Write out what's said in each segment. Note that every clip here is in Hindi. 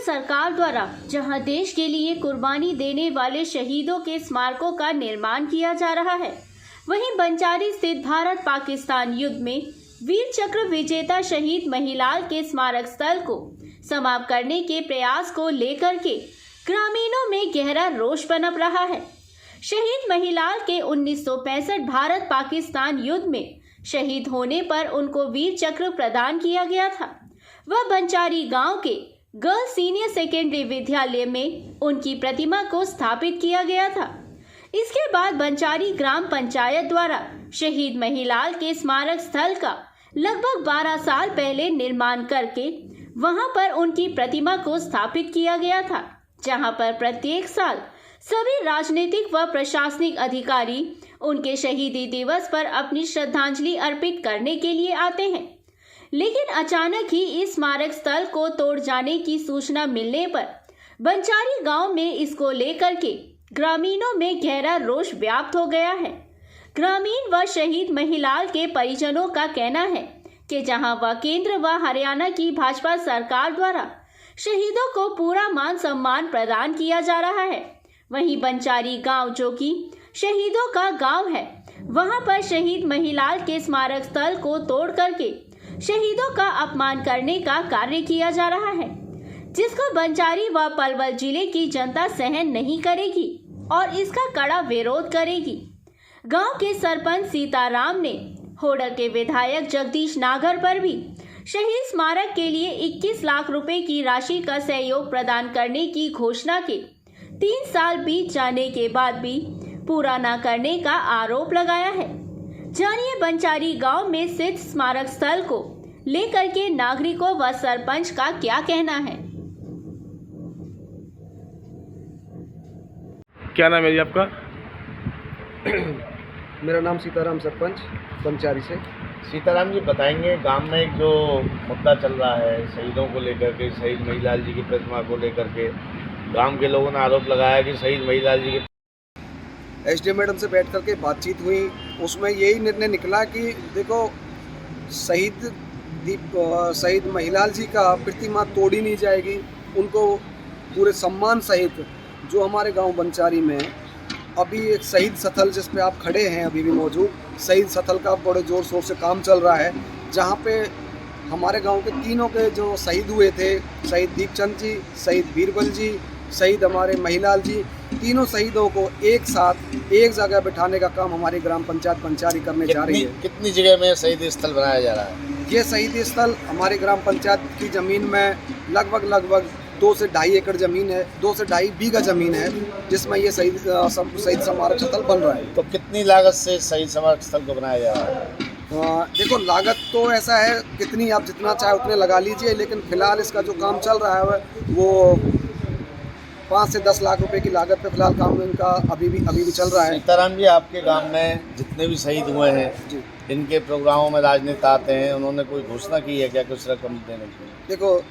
सरकार द्वारा जहां देश के लिए कुर्बानी देने वाले शहीदों के स्मारकों का निर्माण किया जा रहा है, वहीं बंचारी स्थित भारत पाकिस्तान युद्ध में वीर चक्र विजेता शहीद महिलाल के स्मारक स्थल को समाप्त करने के प्रयास को लेकर के ग्रामीणों में गहरा रोष पनप रहा है। शहीद महिलाल के 1965 भारत पाकिस्तान युद्ध में शहीद होने पर उनको वीर चक्र प्रदान किया गया था। वह बंचारी गांव के गर्ल्स सीनियर सेकेंडरी विद्यालय में उनकी प्रतिमा को स्थापित किया गया था। इसके बाद बंचारी ग्राम पंचायत द्वारा शहीद महिलाल के स्मारक स्थल का लगभग 12 साल पहले निर्माण करके वहां पर उनकी प्रतिमा को स्थापित किया गया था, जहां पर प्रत्येक साल सभी राजनीतिक व प्रशासनिक अधिकारी उनके शहीदी दिवस पर अपनी श्रद्धांजलि अर्पित करने के लिए आते हैं। लेकिन अचानक ही इस स्मारक स्थल को तोड़ जाने की सूचना मिलने पर बंचारी गांव में इसको लेकर के ग्रामीणों में गहरा रोष व्याप्त हो गया है। ग्रामीण व शहीद महिलाल के परिजनों का कहना है कि जहां वह केंद्र व हरियाणा की भाजपा सरकार द्वारा शहीदों को पूरा मान सम्मान प्रदान किया जा रहा है, वहीं बंचारी गांव जो कि शहीदों का गांव है, वहां पर शहीद महिलाल के स्मारक स्थल को तोड़ करके शहीदों का अपमान करने का कार्य किया जा रहा है, जिसको बंचारी व पलवल जिले की जनता सहन नहीं करेगी और इसका कड़ा विरोध करेगी। गांव के सरपंच सीताराम ने होडर के विधायक जगदीश नागर पर भी शहीद स्मारक के लिए 21 लाख रुपए की राशि का सहयोग प्रदान करने की घोषणा के 3 साल बीत जाने के बाद भी पूरा न करने का आरोप लगाया है। जानिए बंचारी गांव में स्थित स्मारक स्थल को लेकर के नागरिकों व सरपंच का क्या कहना है। क्या नाम है जी आपका? मेरा नाम सीताराम, सरपंच बंचारी से। सीताराम जी बताएंगे, गांव में एक जो मुद्दा चल रहा है शहीदों को लेकर के, शहीद महिलाल जी की प्रतिमा को लेकर के गांव के लोगों ने आरोप लगाया कि शहीद महिलाल जी के एसडीएम मैडम से बैठ करके बातचीत हुई, उसमें यही निर्णय निकला कि देखो शहीद महिलाल जी का प्रतिमा तोड़ी नहीं जाएगी, उनको पूरे सम्मान सहित जो हमारे गांव बंचारी में अभी एक शहीद स्थल जिस पे आप खड़े हैं अभी भी मौजूद, शहीद स्थल का बड़े ज़ोर शोर से काम चल रहा है, जहां पे हमारे गांव के तीनों के जो शहीद हुए थे, शहीद दीपचंद जी, शहीद बीरबल जी, शहीद हमारे महिलाल जी, तीनों शहीदों को एक साथ एक जगह बिठाने का काम हमारी ग्राम पंचायत बंचारी करने जा रही है। कितनी जगह में शहीद स्थल बनाया जा रहा है? ये शहीद स्थल हमारी ग्राम पंचायत की ज़मीन में लगभग 2 से 2.5 एकड़ ज़मीन है, 2 से 2.5 बीघा ज़मीन है, जिसमें ये शहीद स्मारक स्थल बन रहा है। तो कितनी लागत से शहीद स्मारक स्थल को बनाया जा रहा है? देखो लागत तो ऐसा है, कितनी आप जितना चाहे उतने लगा लीजिए, लेकिन फिलहाल इसका जो काम चल रहा है वो 5 से 10 लाख रुपए की लागत पे फिलहाल काम इनका अभी भी चल रहा है। सीताराम जी, आपके गांव में जितने भी शहीद हुए हैं जी, इनके प्रोग्रामों में राजनेता आते हैं, उन्होंने कोई घोषणा की है क्या कुछ रकम देने की? देखो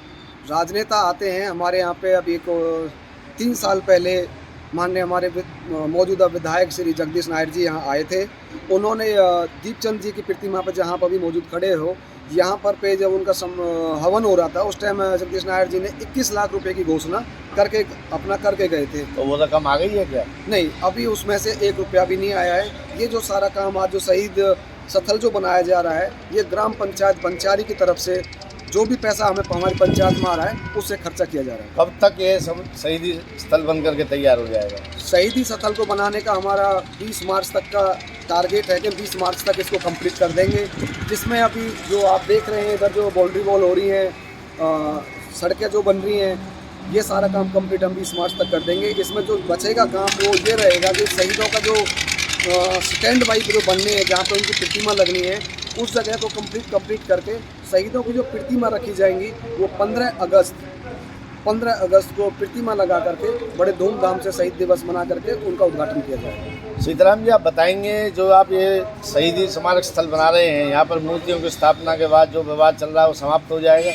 राजनेता आते हैं हमारे यहाँ पे। अभी 3 साल पहले माननीय हमारे मौजूदा विधायक श्री जगदीश नायर जी यहाँ आए थे। उन्होंने दीपचंद जी की प्रतिमा पर जहाँ पर भी मौजूद खड़े हो, यहाँ पर पे जब उनका हवन हो रहा था, उस टाइम जगदीश नायर जी ने 21 लाख रुपए की घोषणा करके गए थे। तो वो रकम आ गई है क्या? नहीं, अभी उसमें से 1 रुपया भी नहीं आया है। ये जो सारा काम आज जो शहीद स्थल जो बनाया जा रहा है, ये ग्राम पंचायत बंचारी की तरफ से जो भी पैसा हमें हमारी पंचायत में आ रहा है उससे खर्चा किया जा रहा है। कब तक ये सब शहीदी स्थल बन करके तैयार हो जाएगा? शहीदी स्थल को बनाने का हमारा 20 मार्च तक का टारगेट है कि 20 मार्च तक इसको कंप्लीट कर देंगे, जिसमें अभी जो आप देख रहे हैं इधर जो बाउंड्री वॉल हो रही है, सड़कें जो बन रही हैं, ये सारा काम कंप्लीट हम 20 मार्च तक कर देंगे। इसमें जो बचेगा काम वो ये रहेगा कि शहीदों का जो स्टैंड बाई जो बनने हैं, जहाँ पर उनकी प्रतिमा लगनी है, उस जगह को कंप्लीट करके शहीदों की जो प्रतिमा रखी जाएंगी वो 15 अगस्त को प्रतिमा लगा करके बड़े धूमधाम से शहीद दिवस मना करके उनका उद्घाटन किया जाएगा। सीताराम जी, आप बताएंगे जो आप ये शहीदी स्मारक स्थल बना रहे हैं, यहाँ पर मूर्तियों की स्थापना के बाद जो विवाद चल रहा है वो समाप्त हो जाएगा?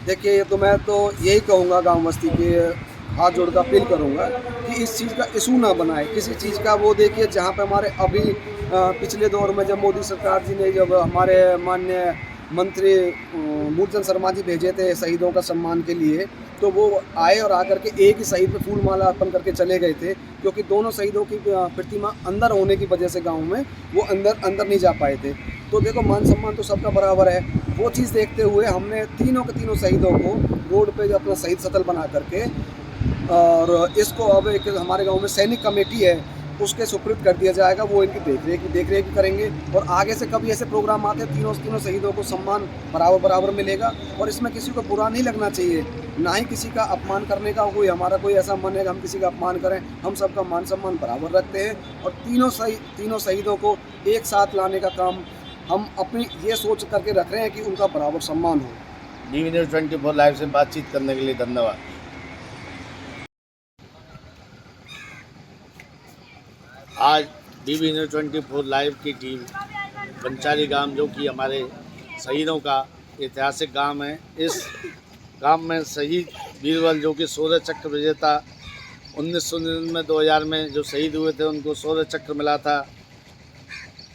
देखिए, तो मैं तो यही कहूँगा, गाँव बस्ती के हाथ जोड़कर अपील करूँगा कि इस चीज़ का इशू ना बनाए किसी चीज़ का। वो देखिए, जहाँ पे हमारे अभी पिछले दौर में जब मोदी सरकार जी ने जब हमारे माननीय मंत्री मूलचंद शर्मा जी भेजे थे शहीदों का सम्मान के लिए, तो वो आए और आकर के एक ही शहीद पे फूल माला अर्पण करके चले गए थे, क्योंकि दोनों शहीदों की प्रतिमा अंदर होने की वजह से गांव में वो अंदर नहीं जा पाए थे। तो देखो, मान सम्मान तो सबका बराबर है, वो चीज़ देखते हुए हमने तीनों के तीनों शहीदों को रोड पे अपना शहीद स्थल बना करके, और इसको अब एक हमारे गांव में सैनिक कमेटी है उसके सुपुर्द कर दिया जाएगा। वो इनकी देख रेख करेंगे, और आगे से कभी ऐसे प्रोग्राम आते हैं तीनों शहीदों को सम्मान बराबर मिलेगा। और इसमें किसी को बुरा नहीं लगना चाहिए, ना ही किसी का अपमान करने का हमारा कोई ऐसा मन है कि हम किसी का अपमान करें। हम सबका मान सम्मान बराबर रखते हैं, और तीनों शहीदों को एक साथ लाने का काम हम अपनी ये सोच करके रख रहे हैं कि उनका बराबर सम्मान हो। DV News 24 लाइव से बातचीत करने के लिए धन्यवाद। आज DV News 24 लाइव की टीम बंचारी गांव, जो कि हमारे शहीदों का ऐतिहासिक गांव है, इस गांव में शहीद बीरबल, जो कि शौर्य चक्र विजेता 1999-2000 में जो शहीद हुए थे, उनको शौर्य चक्र मिला था।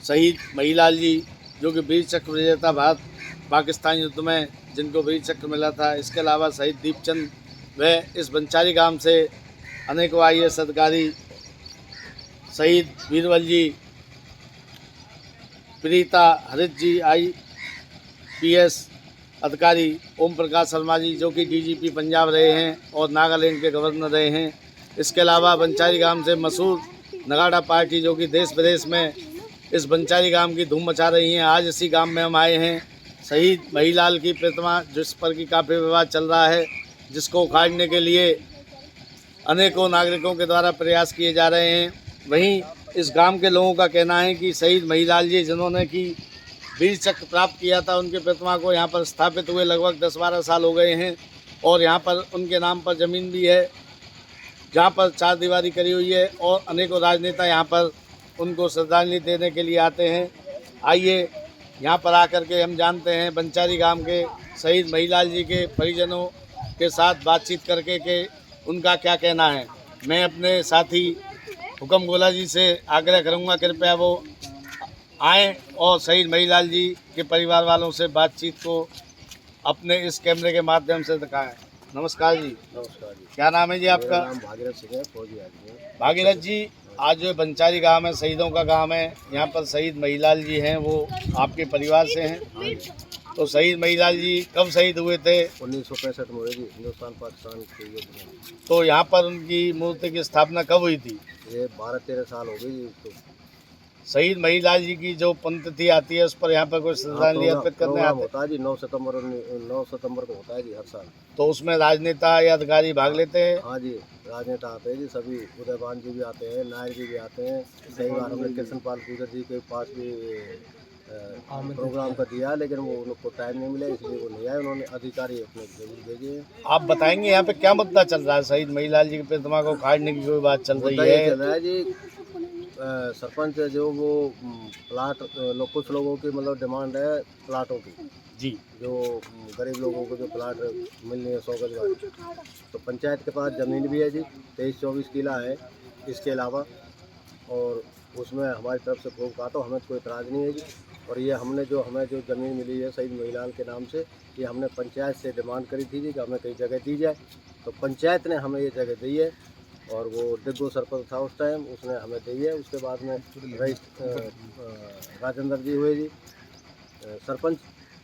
शहीद महिलाल जी, जो कि वीर चक्र विजेता भारत पाकिस्तान युद्ध में जिनको वीर चक्र मिला था। इसके अलावा शहीद दीपचंद व इस बंचारी गांव से अनेकों IAS अधिकारी, शहीद बीरबल जी, प्रीता हरित जी IPS अधिकारी, ओम प्रकाश शर्मा जी, जो कि DGP पंजाब रहे हैं और नागालैंड के गवर्नर रहे हैं। इसके अलावा बंचारी गांव से मशहूर नगाड़ा पार्टी, जो कि देश विदेश में इस बंचारी गांव की धूम मचा रही हैं। आज इसी गांव में हम आए हैं। शहीद महिलाल की प्रतिमा, जिस पर कि काफ़ी विवाद चल रहा है, जिसको उखाड़ने के लिए अनेकों नागरिकों के द्वारा प्रयास किए जा रहे हैं। वहीं इस गांव के लोगों का कहना है कि शहीद महिलाल जी, जिन्होंने कि वीर चक्र प्राप्त किया था, उनके प्रतिमा को यहाँ पर स्थापित हुए लगभग 10-12 साल हो गए हैं, और यहाँ पर उनके नाम पर ज़मीन भी है, जहाँ पर 4 दीवारी करी हुई है, और अनेकों राजनेता यहाँ पर उनको श्रद्धांजलि देने के लिए आते हैं। आइए यहाँ पर आकर के हम जानते हैं बंचारी गांव के शहीद महिलाल जी के परिजनों के साथ बातचीत करके कि उनका क्या कहना है। मैं अपने साथी हुकम गोला जी से आग्रह करूंगा, कृपया वो आएँ और शहीद महिलाल जी के परिवार वालों से बातचीत को अपने इस कैमरे के माध्यम से दिखाएं। नमस्कार जी। नमस्कार जी। क्या नाम है जी आपका? नाम भागीरथ सिंह है, फौजी आदमी है। भागीरथ जी, आज जो बंचारी गांव है, शहीदों का गांव है, यहाँ पर शहीद महिलाल जी हैं, वो आपके परिवार से हैं। तो शहीद महिलाल जी कब शहीद हुए थे? 1965 में हुए जी, हिंदुस्तान पाकिस्तान के युद्ध में। तो यहाँ पर उनकी मूर्ति की स्थापना कब हुई थी? ये 12-13 साल हो गई। तो शहीद महिलाल जी की जो पुण्यतिथि आती है, उस पर यहाँ पर कोई श्रद्धांजलि अर्पित करने आते होता है जी। 9 सितंबर को होता है जी, हर साल। तो उसमें राजनेता या अधिकारी भाग लेते हैं? हाँ जी, राजनेता आते हैं जी, सभी उदयवान जी भी आते हैं, नायर जी भी आते हैं। कई बार हमने कृष्णपाल पूजन जी के पास भी प्रोग्राम का दिया, लेकिन वो उनको टाइम नहीं मिला, इसलिए वो नहीं आए। उन्होंने अधिकारी अपने जरूर भेजे हैं। आप बताएंगे यहाँ पे क्या मुद्दा चल रहा है? शहीद महिलाल जी की प्रतिमा को उखाड़ने की कोई बात चल रही है? चल रहा है जी, सरपंच जो वो प्लाट कुछ लोगों की मतलब डिमांड है प्लाटों की जी, जो गरीब लोगों को जो प्लाट मिलनी है 100 गज वाली, तो पंचायत के पास ज़मीन भी है जी, 23-24 किला है इसके अलावा, और उसमें हमारी तरफ से प्रूफ काटो, हमें कोई इतराज़ नहीं है जी। और ये हमें जो ज़मीन मिली है शहीद महिलाल के नाम से, ये हमने पंचायत से डिमांड करी थी जी कि हमें कई जगह दी जाए, तो पंचायत ने हमें ये जगह दी है। और वो डिग्गो सरपंच था उस टाइम, उसने हमें दी है। उसके बाद में राजेंद्र जी हुए जी सरपंच,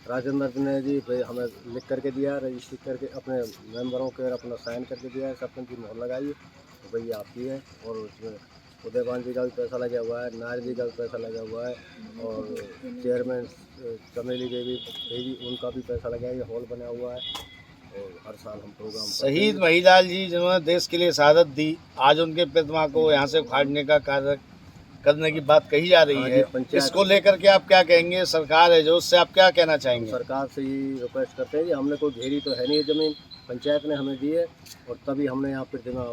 राजेंद्र जी ने जी हमें लिख करके दिया, रजिस्ट्री करके अपने मेंबरों के अपना साइन करके दिया है, सरपंच जी मोहर लगाइए तो भैया आपकी है। और उसमें उदयवान जी का भी पैसा लगा हुआ है, नायर जी का भी पैसा लगा हुआ है, और चेयरमैन चमेली देवी उनका भी पैसा लगा है। हॉल बना हुआ है और हर साल हम प्रोग्राम। शहीद महिलाल जी जिन्होंने देश के लिए शहादत दी, आज उनके प्रतिमा को यहाँ से उखाड़ने का कार्य करने की बात कही जा रही है, इसको लेकर के आप क्या कहेंगे? सरकार है जो, उससे आप क्या कहना चाहेंगे? सरकार से ही रिक्वेस्ट करते हैं कि हमने कोई घेरी तो है नहीं ज़मीन, पंचायत ने हमें दी है और तभी हमने यहाँ प्रतिमा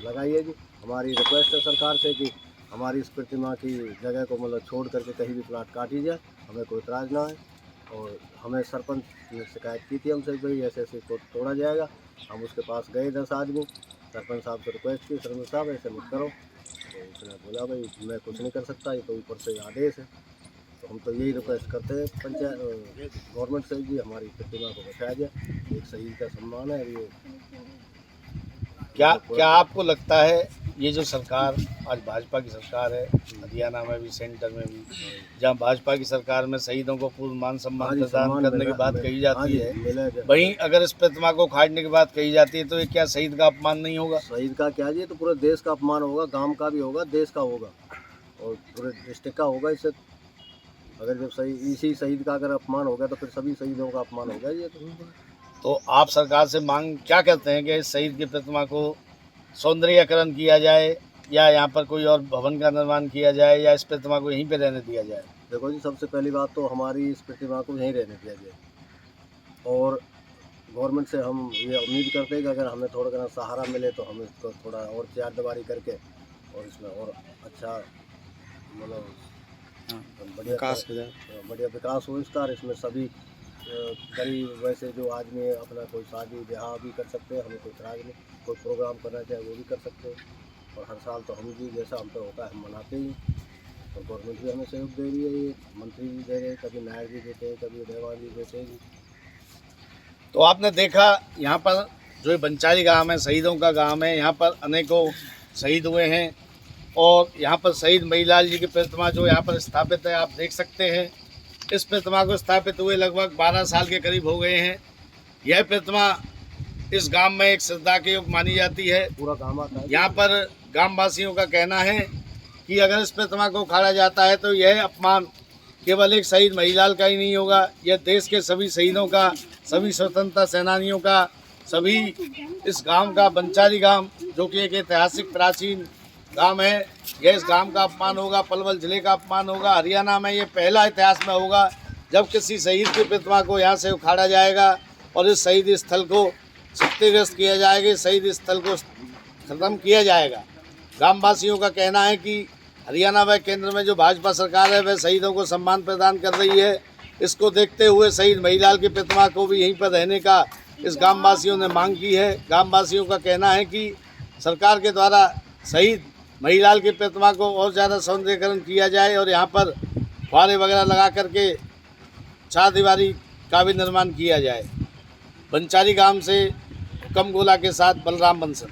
लगाई है जी। हमारी रिक्वेस्ट है सरकार से कि हमारी इस प्रतिमा की जगह को मतलब छोड़ करके कहीं भी प्लाट काटी जाए, हमें कोई इतराज़ ना है। और हमें सरपंच ने शिकायत की थी हमसे, भाई ऐसे ऐसे को तोड़ा जाएगा। हम उसके पास गए 10 आदमी, सरपंच साहब से रिक्वेस्ट की, सरपंच साहब ऐसे मत करो, तो उसने बोला भाई मैं कुछ नहीं कर सकता, ये तो ऊपर से आदेश है। तो हम तो यही रिक्वेस्ट करते हैं पंचायत गवर्नमेंट से भी हमारी प्रतिमा को बचाया जाए। एक शहीद का सम्मान है ये। क्या आपको लगता है ये जो सरकार आज भाजपा की सरकार है, हरियाणा में भी, सेंटर में भी, जहाँ भाजपा की सरकार में शहीदों को पूर्ण मान सम्मान प्रदान करने की बात कही जाती है, वहीं अगर इस प्रतिमा को उखाड़ने की बात कही जाती है तो ये क्या शहीद का अपमान नहीं होगा? शहीद का क्या जी, तो पूरे देश का अपमान होगा, गांव का भी होगा, देश का होगा और पूरे डिस्ट्रिक्ट का होगा। इससे अगर जब इसी शहीद का अगर अपमान होगा तो फिर सभी शहीदों का अपमान होगा ये। तो आप सरकार से मांग क्या करते हैं कि इस शहीद की प्रतिमा को सौंदर्यीकरण किया जाए या यहाँ पर कोई और भवन का निर्माण किया जाए या इस प्रतिमा को यहीं पे रहने दिया जाए? देखो जी, सबसे पहली बात तो हमारी इस प्रतिमा को यहीं रहने दिया जाए और गवर्नमेंट से हम ये उम्मीद करते हैं कि अगर हमें थोड़ा ना सहारा मिले तो हम इसको थोड़ा और चार दीवारी करके और इसमें और अच्छा मतलब बढ़िया विकास हो इसका। और इसमें सभी गरीब वैसे जो आदमी अपना कोई शादी ब्याह भी कर सकते हैं, हमें कोई इतराज़ नहीं, कोई प्रोग्राम करना चाहे वो भी कर सकते हैं। और हर साल तो हम भी जैसा हम पे होता है हम मनाते ही। और गवर्नमेंट भी हमें सहयोग दे रही है, ये मंत्री भी दे रहे हैं, कभी नायक भी देते हैं, कभी देवान भी देते हैं। तो आपने देखा यहाँ पर जो ये बंचारी गांव है, शहीदों का गांव है, यहाँ पर अनेकों शहीद हुए हैं और यहाँ पर शहीद महीलाल जी की प्रतिमा जो यहाँ पर स्थापित है, आप देख सकते हैं। इस प्रतिमा को स्थापित हुए लगभग 12 साल के करीब हो गए हैं। यह प्रतिमा इस गांव में एक श्रद्धा के योग मानी जाती है। पूरा गाँव आता है। यहाँ पर ग्रामवासियों का कहना है कि अगर इस प्रतिमा को उखाड़ा जाता है तो यह अपमान केवल एक शहीद महीलाल का ही नहीं होगा, यह देश के सभी शहीदों का, सभी स्वतंत्रता सेनानियों का, सभी इस गांव का, बंचारी गांव जो कि एक ऐतिहासिक प्राचीन गांव है, यह इस गांव का अपमान होगा, पलवल जिले का अपमान होगा। हरियाणा में ये पहला इतिहास में होगा जब किसी शहीद की प्रतिमा को यहाँ से उखाड़ा जाएगा और इस शहीद स्थल को क्षतिग्रस्त किया जाएगा, शहीद स्थल को ख़त्म किया जाएगा। ग्रामवासियों का कहना है कि हरियाणा व केंद्र में जो भाजपा सरकार है वह शहीदों को सम्मान प्रदान कर रही है। इसको देखते हुए शहीद महीलाल की प्रतिमा को भी यहीं पर रहने का इस ग्रामवासियों ने मांग की है। ग्रामवासियों का कहना है कि सरकार के द्वारा शहीद महीलाल की प्रतिमा को और ज़्यादा सौंदर्यीकरण किया जाए और यहाँ पर फुहारे वगैरह लगा करके चार दीवारी का भी निर्माण किया जाए। बंचारी गांव से हुक्म गोला के साथ बलराम बंसल।